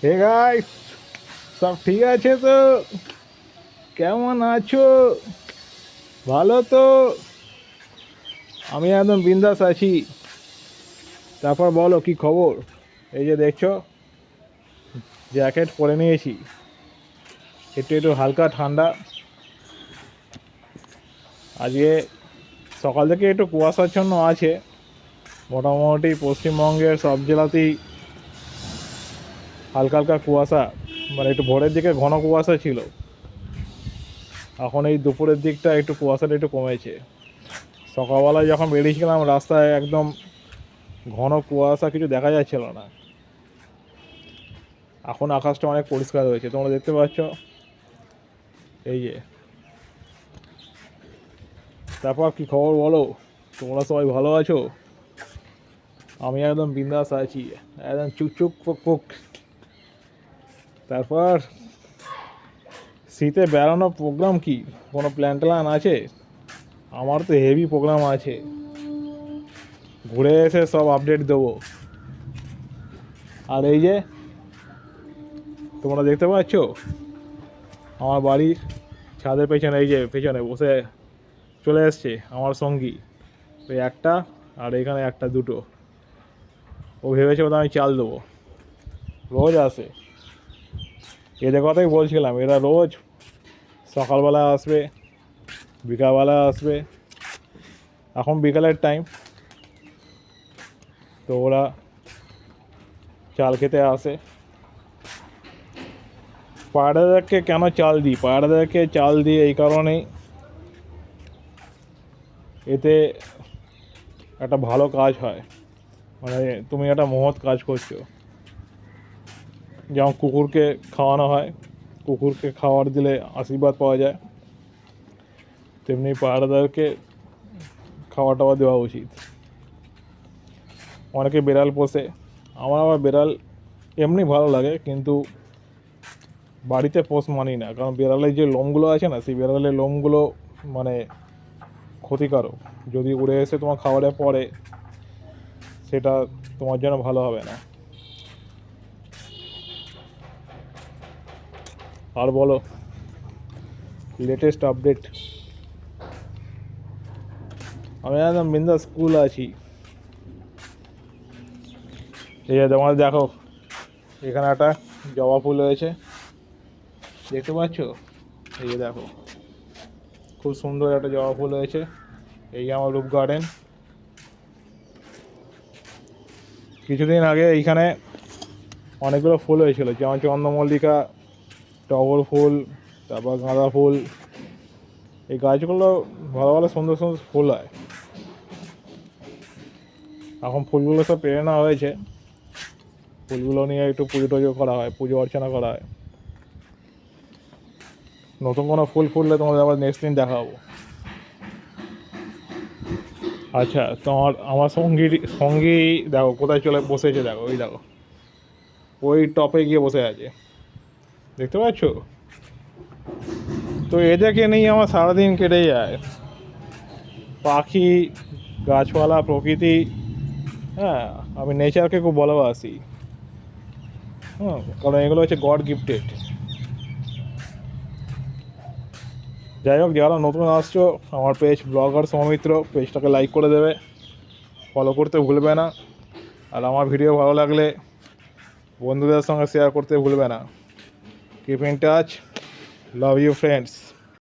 Hey guys, সব ঠিক আছে তো? কেমন আছো? ভালো তো? আমি একদম বিন্দাস আছি। তারপর বলো কি খবর? এই যে দেখছো, জ্যাকেট পরে নিয়েছি, একটু একটু হালকা ঠান্ডা। আজকে সকাল থেকে একটু কুয়াশাচ্ছন্ন আছে। মোটামুটি পশ্চিমবঙ্গের সব জেলাতেই হালকা হালকা কুয়াশা, মানে একটু ভোরের দিকে ঘন কুয়াশা ছিল। এখন এই দুপুরের দিকটা একটু কুয়াশাটা একটু কমেছে। সকালবেলায় যখন বেরিয়েছিলাম রাস্তায় একদম ঘন কুয়াশা, কিছু দেখা যাচ্ছিল না। এখন আকাশটা অনেক পরিষ্কার হয়েছে, তোমরা দেখতে পাচ্ছ। এই যে, তারপর কি খবর বলো? তোমরা সবাই ভালো আছো? আমি একদম বিন্দাস আছি, একদম চুকচুক পুক পুক। তারপর শীতে বেড়ানোর প্রোগ্রাম কি? কোনো প্ল্যান ট্যান আছে? আমার তো হেভি প্রোগ্রাম আছে, ঘুরে এসে সব আপডেট দেবো। আর এই যে তোমরা দেখতে পাচ্ছ আমার বাড়ির ছাদের পেছনে, এই যে পেছনে বসে চলে এসছে আমার সঙ্গী। ওই একটা, আর এখানে একটা, দুটো। ও ভেবেছে ওটা আমি চাল দেবো। রোজ আসে, এদের কথাই বলছিলাম। এরা রোজ সকালবেলা আসবে, বিকালবেলা আসবে। এখন বিকালের টাইম, তো ওরা চাল খেতে আসে। পায়রাদেরকে কেন চাল দিই? পায়রাদেরকে চাল দিই এই কারণেই, এতে একটা ভালো কাজ হয়। মানে তুমি একটা মহৎ কাজ করছো। যেমন কুকুরকে খাওয়ানো হয়, কুকুরকে খাবার দিলে আশীর্বাদ পাওয়া যায়, তেমনি পায়রাদেরকে খাওয়া টাওয়া দেওয়া উচিত। অনেকে বেড়াল পোষে, আমার আবার বেড়াল এমনি ভালো লাগে, কিন্তু বাড়িতে পোষ মানি না। কারণ বেড়ালের যে লোমগুলো আছে না, সেই বেড়ালের লোমগুলো মানে ক্ষতিকারক। যদি উড়ে এসে তোমার খাবারে পড়ে, সেটা তোমার জন্য ভালো হবে না। আর বলো, লেটেস্ট আপডেট। আমি একদম বিন্দাস স্কুল আছি। এই যে তোমার দেখো, এখানে একটা জবা ফুল হয়েছে, দেখতে পাচ্ছ? এই যে দেখো, খুব সুন্দর একটা জবা ফুল হয়েছে। এই আমার রূপ গার্ডেন। কিছুদিন আগে এইখানে অনেকগুলো ফুল হয়েছিল, যেমন চন্দ্রমল্লিকা, টগর ফুল, তারপর গাঁদা ফুল। এই গাছগুলো ভালো ভালো সুন্দর সুন্দর ফুল হয়। এখন ফুলগুলো সব পেরে নেওয়া হয়েছে, ফুলগুলো নিয়ে একটু পুজো টুজো করা হয়, পুজো অর্চনা করা হয়। নতুন কোনো ফুল ফুললে তোমাদের আবার নেক্সট দিন দেখাবো। আচ্ছা, তোমার আমার সঙ্গী দেখো কোথায় চলে বসেছে, দেখো ওই দেখো, ওই টপে গিয়ে বসে আছে, দেখতে পাচ্ছ? তো এদেরকে নিয়ে আমার সারাদিন কেটে যায়। পাখি, গাছপালা, প্রকৃতি। হ্যাঁ, আমি নেচারকে খুব ভালোবাসি। হ্যাঁ, কারণ এগুলো হচ্ছে গড গিফটেড। যাই হোক, যারা নতুন আসছো আমার পেজ ব্লগার সৌমিত্র, পেজটাকে লাইক করে দেবে, ফলো করতে ভুলবে না। আর আমার ভিডিও ভালো লাগলে বন্ধুদের সঙ্গে শেয়ার করতে ভুলবে না। Keep in touch, love you friends.